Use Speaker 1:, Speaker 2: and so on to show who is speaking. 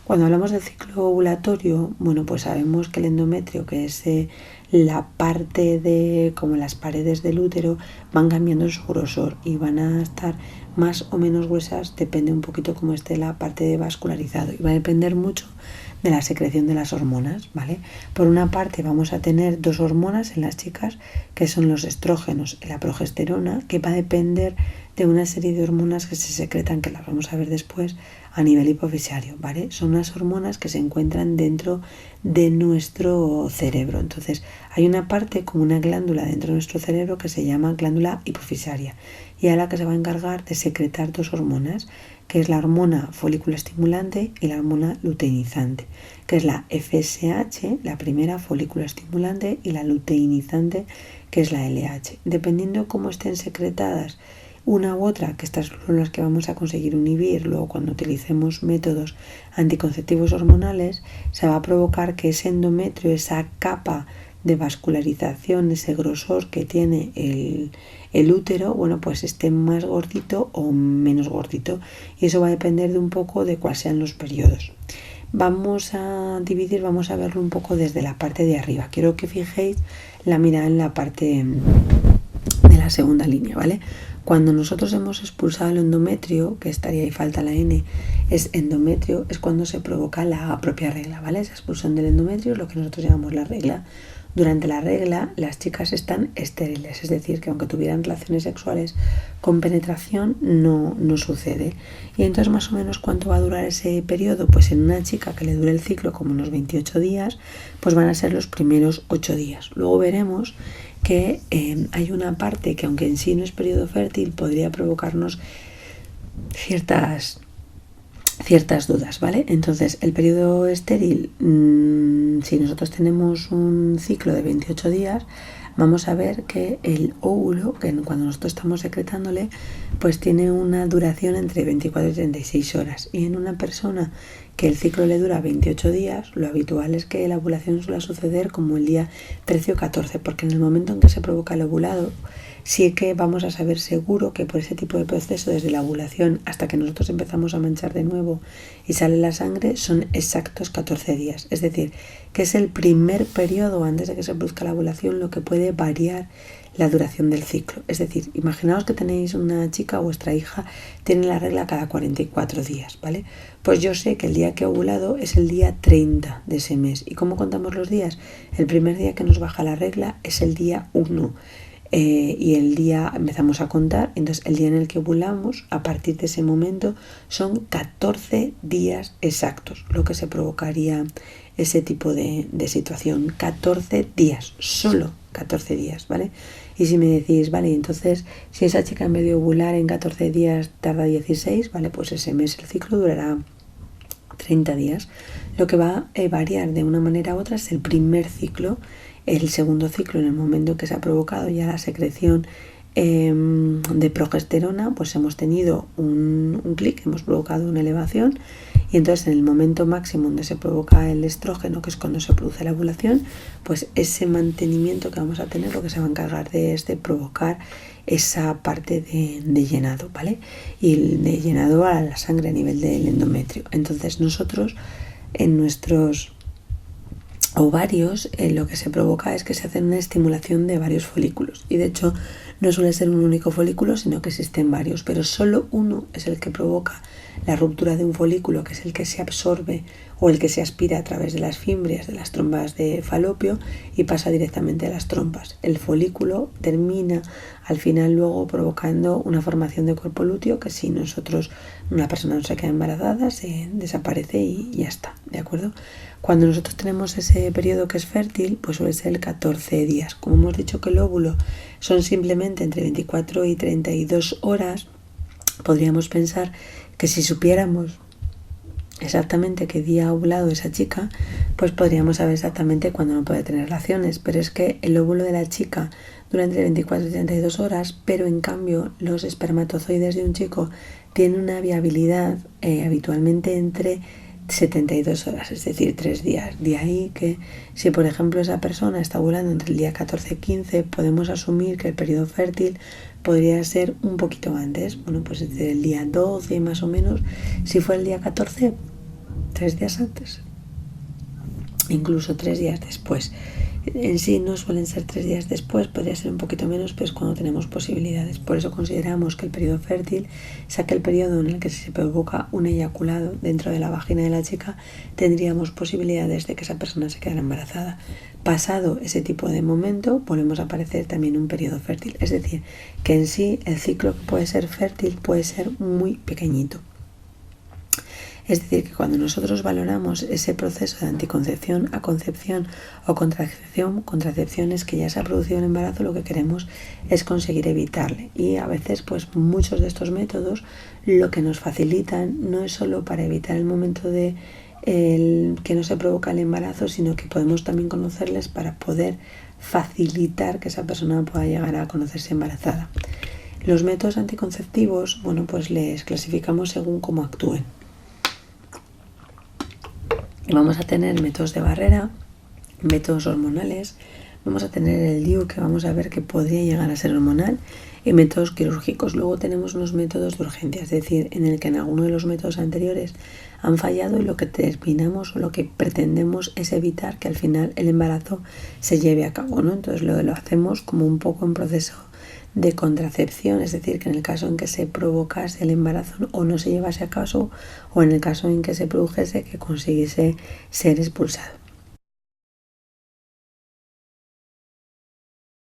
Speaker 1: Cuando hablamos del ciclo ovulatorio, bueno, pues sabemos que el endometrio, que es la parte de, como las paredes del útero, van cambiando su grosor y van a estar más o menos gruesas, depende un poquito cómo esté la parte de vascularizado, y va a depender mucho de la secreción de las hormonas, ¿vale? Por una parte vamos a tener dos hormonas en las chicas, que son los estrógenos y la progesterona, que va a depender de una serie de hormonas que se secretan, que las vamos a ver después, a nivel hipofisario, ¿vale? Son unas hormonas que se encuentran dentro de nuestro cerebro. Entonces, hay una parte como una glándula dentro de nuestro cerebro que se llama glándula hipofisaria, y a la que se va a encargar de secretar dos hormonas, que es la hormona folículo estimulante y la hormona luteinizante, que es la FSH, la primera folículo estimulante, y la luteinizante, que es la LH. Dependiendo cómo estén secretadas una u otra, que estas son las que vamos a conseguir inhibir luego cuando utilicemos métodos anticonceptivos hormonales, se va a provocar que ese endometrio, esa capa de vascularización, ese grosor que tiene el útero, bueno, pues esté más gordito o menos gordito, y eso va a depender de un poco de cuáles sean los periodos. Vamos a dividir, vamos a verlo un poco desde la parte de arriba. Quiero que fijéis la mirada en la parte de la segunda línea, ¿vale? Cuando nosotros hemos expulsado el endometrio, que estaría ahí, falta la N, es endometrio, es cuando se provoca la propia regla, ¿vale? Esa expulsión del endometrio es lo que nosotros llamamos la regla. Durante la regla, las chicas están estériles, es decir, que aunque tuvieran relaciones sexuales con penetración, no sucede. Y entonces, más o menos, ¿cuánto va a durar ese periodo? Pues en una chica que le dure el ciclo como unos 28 días, pues van a ser los primeros 8 días. Luego veremos que hay una parte que, aunque en sí no es periodo fértil, podría provocarnos ciertas dudas, ¿vale? Entonces, el periodo estéril, si nosotros tenemos un ciclo de 28 días, vamos a ver que el óvulo, que cuando nosotros estamos secretándole, pues tiene una duración entre 24 y 36 horas. Y en una persona que el ciclo le dura 28 días, lo habitual es que la ovulación suele suceder como el día 13 o 14, porque en el momento en que se provoca el ovulado, sí que vamos a saber seguro que por ese tipo de proceso, desde la ovulación hasta que nosotros empezamos a manchar de nuevo y sale la sangre, son exactos 14 días. Es decir, que es el primer periodo antes de que se produzca la ovulación lo que puede variar la duración del ciclo. Es decir, imaginaos que tenéis una chica, vuestra hija tiene la regla cada 44 días, ¿vale? Pues yo sé que el día que he ovulado es el día 30 de ese mes. ¿Y cómo contamos los días? El primer día que nos baja la regla es el día 1. Y el día empezamos a contar, entonces el día en el que ovulamos, a partir de ese momento, son 14 días exactos, lo que se provocaría ese tipo de situación. 14 días, solo 14 días, ¿vale? Y si me decís, vale, entonces si esa chica en vez de ovular en 14 días tarda 16, vale, pues ese mes el ciclo durará 30 días. Lo que va a variar de una manera u otra es el primer ciclo. El segundo ciclo, en el momento que se ha provocado ya la secreción de progesterona, pues hemos tenido un clic, hemos provocado una elevación, y entonces en el momento máximo donde se provoca el estrógeno, que es cuando se produce la ovulación, pues ese mantenimiento que vamos a tener, lo que se va a encargar es de provocar esa parte de llenado, ¿vale? Y de llenado a la sangre a nivel del endometrio. Entonces nosotros en nuestros ovarios lo que se provoca es que se hace una estimulación de varios folículos, y de hecho no suele ser un único folículo, sino que existen varios, pero solo uno es el que provoca la ruptura de un folículo, que es el que se absorbe o el que se aspira a través de las fimbrias de las trompas de falopio y pasa directamente a las trompas. El folículo termina al final luego provocando una formación de cuerpo lúteo, que si una persona no se queda embarazada, se desaparece y ya está, ¿de acuerdo? Cuando nosotros tenemos ese periodo que es fértil, pues suele ser 14 días. Como hemos dicho que el óvulo son simplemente entre 24 y 32 horas, podríamos pensar que si supiéramos exactamente qué día ha ovulado esa chica, pues podríamos saber exactamente cuándo no puede tener relaciones. Pero es que el óvulo de la chica dura entre 24 y 32 horas, pero en cambio los espermatozoides de un chico tienen una viabilidad habitualmente entre 72 horas, es decir, 3 días. De ahí que si por ejemplo esa persona está ovulando entre el día 14 y 15, podemos asumir que el periodo fértil podría ser un poquito antes, bueno, pues desde el día 12 más o menos. Si fue el día 14, 3 días antes, incluso 3 días después. En sí no suelen ser 3 días después, podría ser un poquito menos, pero es cuando tenemos posibilidades. Por eso consideramos que el periodo fértil es aquel periodo en el que si se provoca un eyaculado dentro de la vagina de la chica, tendríamos posibilidades de que esa persona se quedara embarazada. Pasado ese tipo de momento, volvemos a aparecer también un periodo fértil. Es decir, que en sí el ciclo que puede ser fértil puede ser muy pequeñito. Es decir, que cuando nosotros valoramos ese proceso de anticoncepción a concepción o contracepciones que ya se ha producido el embarazo, lo que queremos es conseguir evitarle. Y a veces, pues muchos de estos métodos lo que nos facilitan no es solo para evitar el momento de que no se provoca el embarazo, sino que podemos también conocerles para poder facilitar que esa persona pueda llegar a conocerse embarazada. Los métodos anticonceptivos, bueno, pues les clasificamos según cómo actúen. Vamos a tener métodos de barrera, métodos hormonales, vamos a tener el DIU, que vamos a ver que podría llegar a ser hormonal, y métodos quirúrgicos. Luego tenemos unos métodos de urgencia, es decir, en el que en alguno de los métodos anteriores han fallado y lo que terminamos o lo que pretendemos es evitar que al final el embarazo se lleve a cabo, ¿no? Entonces lo hacemos como un poco en proceso de contracepción, es decir, que en el caso en que se provocase el embarazo o no se llevase a cabo, o en el caso en que se produjese que consiguiese ser expulsado.